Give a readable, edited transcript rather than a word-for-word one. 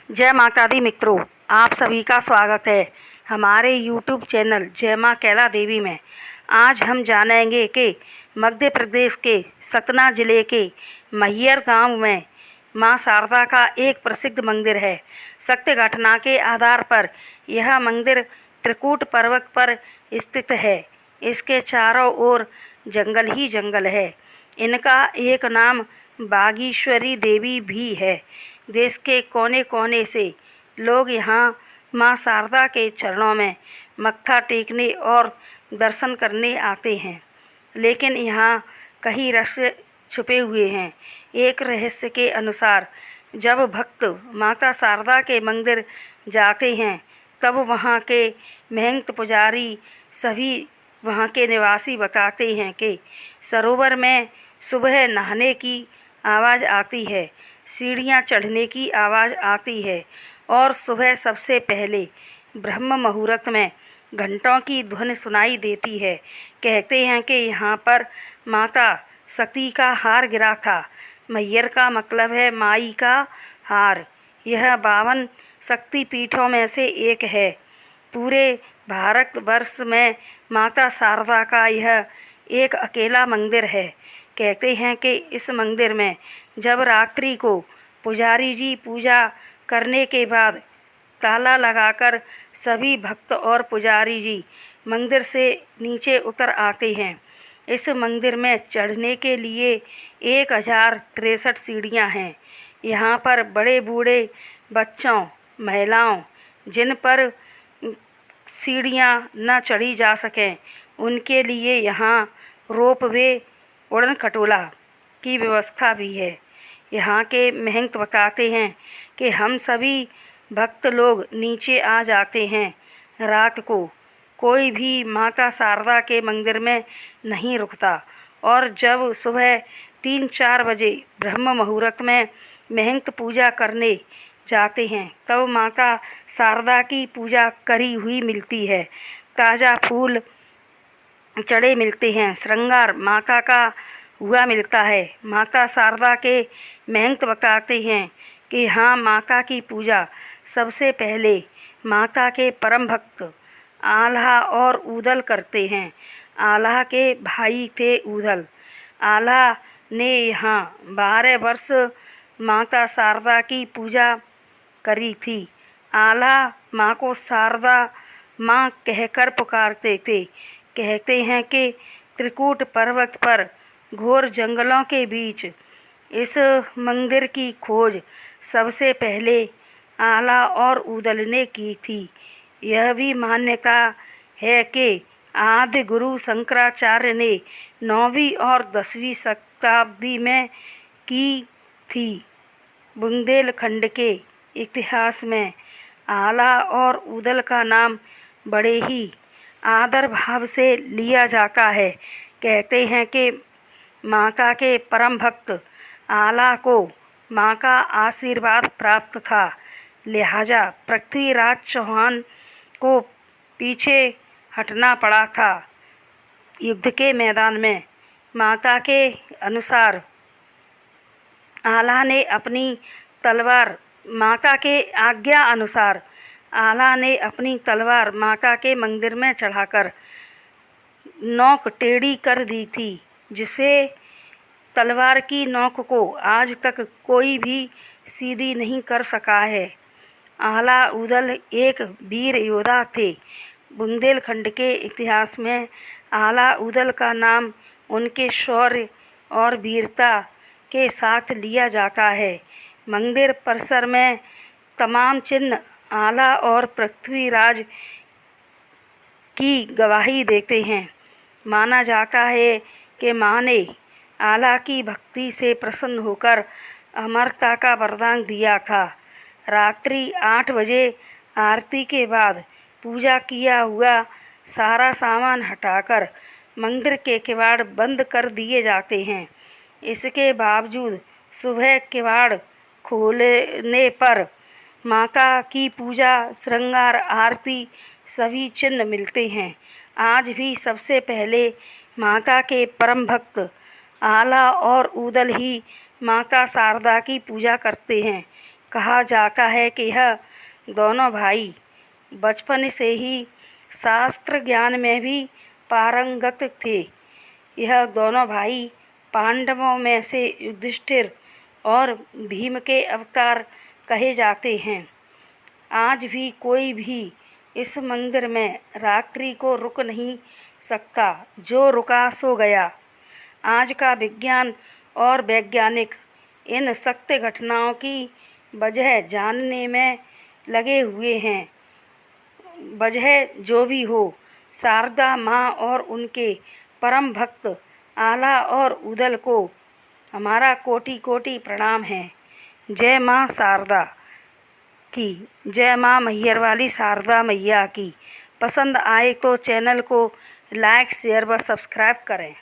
जय माता दी मित्रों, आप सभी का स्वागत है हमारे यूट्यूब चैनल जय माँ कैला देवी में। आज हम जानेंगे कि मध्य प्रदेश के सतना जिले के मैहर गांव में माँ शारदा का एक प्रसिद्ध मंदिर है। सत्य घटना के आधार पर यह मंदिर त्रिकूट पर्वत पर स्थित है। इसके चारों ओर जंगल ही जंगल है। इनका एक नाम बागेश्वरी देवी भी है। देश के कोने कोने से लोग यहाँ माँ शारदा के चरणों में मत्था टेकने और दर्शन करने आते हैं। लेकिन यहाँ कई रहस्य छुपे हुए हैं। एक रहस्य के अनुसार जब भक्त माता शारदा के मंदिर जाते हैं तब वहाँ के महंत पुजारी सभी वहाँ के निवासी बताते हैं कि सरोवर में सुबह नहाने की आवाज़ आती है, सीढ़ियाँ चढ़ने की आवाज़ आती है और सुबह सबसे पहले ब्रह्म मुहूर्त में घंटों की ध्वनि सुनाई देती है। कहते हैं कि यहाँ पर माता सती का हार गिरा था। मैहर का मतलब है माई का हार। यह 52 शक्ति पीठों में से एक है। पूरे भारतवर्ष में माता शारदा का यह एक अकेला मंदिर है। कहते हैं कि इस मंदिर में जब रात्रि को पुजारी जी पूजा करने के बाद ताला लगाकर सभी भक्त और पुजारी जी मंदिर से नीचे उतर आते हैं। इस मंदिर में चढ़ने के लिए 1063 सीढ़ियाँ हैं। यहाँ पर बड़े बूढ़े, बच्चों, महिलाओं जिन पर सीढ़ियाँ न चढ़ी जा सकें उनके लिए यहाँ रोपवे, उड़न खटोला की व्यवस्था भी है। यहाँ के महंत बताते हैं कि हम सभी भक्त लोग नीचे आ जाते हैं। रात को कोई भी माता शारदा के मंदिर में नहीं रुकता और जब सुबह 3-4 बजे ब्रह्म मुहूर्त में महंत पूजा करने जाते हैं तब माता शारदा की पूजा करी हुई मिलती है। ताज़ा फूल चढ़े मिलते हैं, श्रृंगार माता का हुआ मिलता है। माता शारदा के महंत बताते हैं कि हाँ, माता की पूजा सबसे पहले माता के परम भक्त आल्हा और ऊदल करते हैं। आल्हा के भाई थे ऊदल। आल्हा ने यहाँ 12 वर्ष माता शारदा की पूजा करी थी। आल्हा माँ को शारदा माँ कहकर पुकारते थे। कहते हैं कि त्रिकूट पर्वत पर घोर जंगलों के बीच इस मंदिर की खोज सबसे पहले आल्हा और ऊदल ने की थी। यह भी मान्यता है कि आदि गुरु शंकराचार्य ने 9वीं और 10वीं शताब्दी में की थी। बुंदेलखंड के इतिहास में आल्हा और ऊदल का नाम बड़े ही आदर भाव से लिया जाता है। कहते हैं कि माता के परम भक्त आल्हा को माँ का आशीर्वाद प्राप्त था, लिहाजा पृथ्वीराज चौहान को पीछे हटना पड़ा था। युद्ध के मैदान में माता के अनुसार आल्हा ने अपनी तलवार माता के आज्ञा अनुसार आल्हा ने अपनी तलवार माता के मंदिर में चढ़ाकर नोक टेढ़ी कर दी थी, जिसे तलवार की नोक को आज तक कोई भी सीधी नहीं कर सका है। आल्हा ऊदल एक वीर योद्धा थे। बुंदेलखंड के इतिहास में आल्हा ऊदल का नाम उनके शौर्य और वीरता के साथ लिया जाता है। मंदिर परिसर में तमाम चिन्ह आल्हा और पृथ्वीराज की गवाही देते हैं। माना जाता है कि माँ ने आल्हा की भक्ति से प्रसन्न होकर अमरता का वरदान दिया था। रात्रि 8 बजे आरती के बाद पूजा किया हुआ सारा सामान हटाकर मंदिर के किवाड़ बंद कर दिए जाते हैं। इसके बावजूद सुबह किवाड़ खोलने पर माता की पूजा, श्रृंगार, आरती सभी चिन्ह मिलते हैं। आज भी सबसे पहले माता के परम भक्त आल्हा और ऊदल ही माता शारदा की पूजा करते हैं। कहा जाता है कि यह दोनों भाई बचपन से ही शास्त्र ज्ञान में भी पारंगत थे। यह दोनों भाई पांडवों में से युधिष्ठिर और भीम के अवतार कहे जाते हैं। आज भी कोई भी इस मंदिर में रात्रि को रुक नहीं सकता, जो रुका सो गया। आज का विज्ञान और वैज्ञानिक इन सत्य घटनाओं की वजह जानने में लगे हुए हैं। वजह जो भी हो, शारदा माँ और उनके परम भक्त आला और उदल को हमारा कोटि कोटि प्रणाम है। जय माँ शारदा की, जय माँ मैहर वाली शारदा मैया की। पसंद आए तो चैनल को लाइक शेयर व सब्सक्राइब करें।